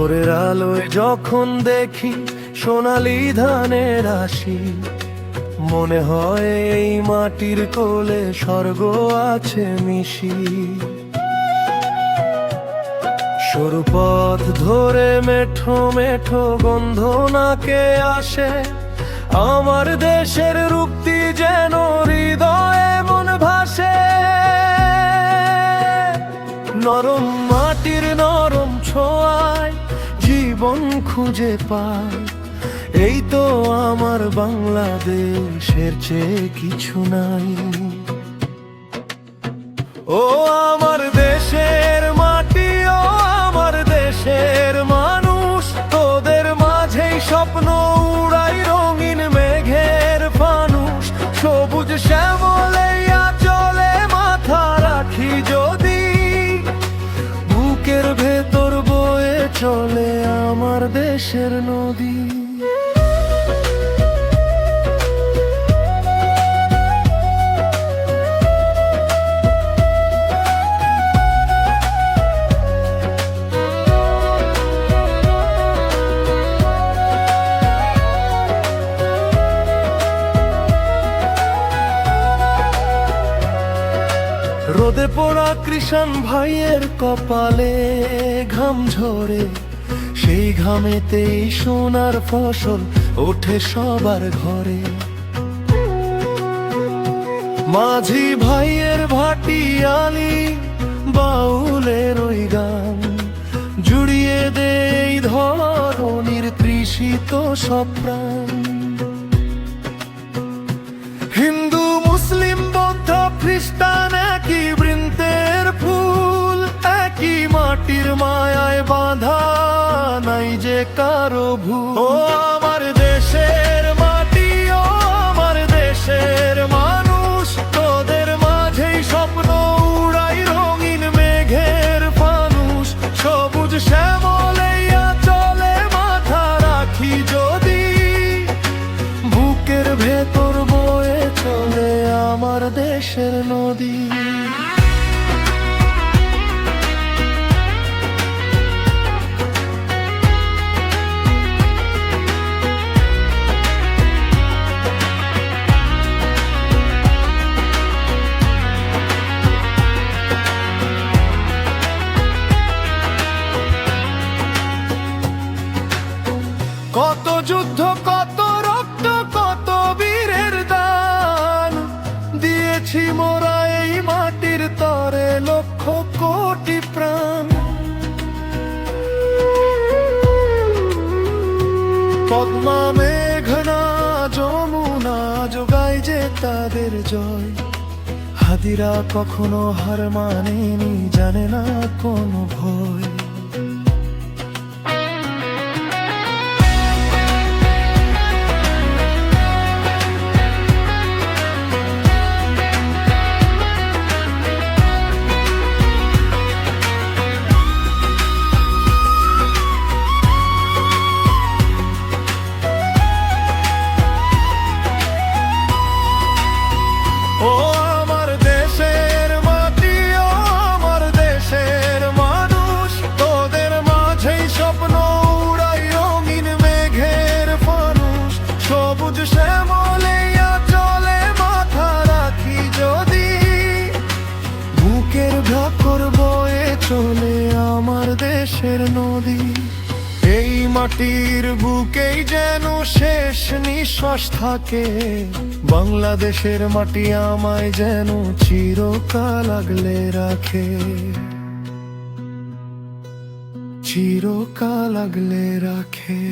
ভোরের আলোয় যখন দেখি সোনালি ধানের রাশি, মনে হয় এই মাটির কোলে স্বর্গ আছে মিশি। সরু পথ ধরে মেঠো মেঠো গন্ধ নাকে আসে, আমার দেশের রূপটি যেন হৃদয়ে মন ভাসে। নরম মাটির নরম ছোঁয়ায় জীবন খুঁজে পায়, এই তো আমার বাংলাদেশের চেয়ে কিছু নাই। ও আমার দেশের মাটি, ও আমার দেশের মানুষ, তোদের মাঝেই স্বপ্ন উড়াই রঙিন মেঘের ফানুষ। সবুজ শ্যামলে চলে মাথা রাখি যদি, বুকের ভেতর বয়ে চলে আমার দেশের নদী। রোদে পোড়া কৃষাণ ভাইয়ের কপালে ঘাম ঝরে, সেই ঘামেতেই সোনার ফসল ওঠে সবার ঘরে। মাঝি ভাইয়ের ভাটিয়ালি বাউলের ওই গান জুড়িয়ে দেই ধরণীর তৃষিত সব প্রাণ। হিন্দু মুসলিম বৌদ্ধ খ্রিস্টান একই বৃন্তের ফুল, একই মাটির মায়ায় বাঁধা নাই যে কারো ভুল। ও আমার দেশের মাটি, ও আমার দেশের মানুষ, তোদের মাঝেই স্বপ্ন উড়াই রঙিন মেঘের ফানুষ। সবুজ শ্যামলে চলে মাথা রাখি যদি, বুকের ভেতর বয়ে চলে আমার দেশের নদী। কত যুদ্ধ, কত রক্ত, কত বীরের দান দিয়েছি মোরা এই মাটির তরে লক্ষ কোটি প্রাণ। পদ্মা মেঘনা যমুনা জোগায় যে তাদের জয়, হাদিরা কখনো হার মানেনি, জানে না কোনো ভয়। ও আমার দেশের মাটি, ও আমার দেশের মানুষ, তোদের মাঝেই স্বপ্ন উড়াই রঙিন মেঘের ফানুষ। সবুজ শ্যামলে চলে মাথা রাখি যদি, বুকের ভেতর বয়ে চলে আমার দেশের নদী। এই মাটির বুকেই যেন শেষ নিঃশ্বাস থাকে, বাংলাদেশের মাটি আমায় যেন চিরকাল আগলে রাখে, চিরকাল আগলে রাখে।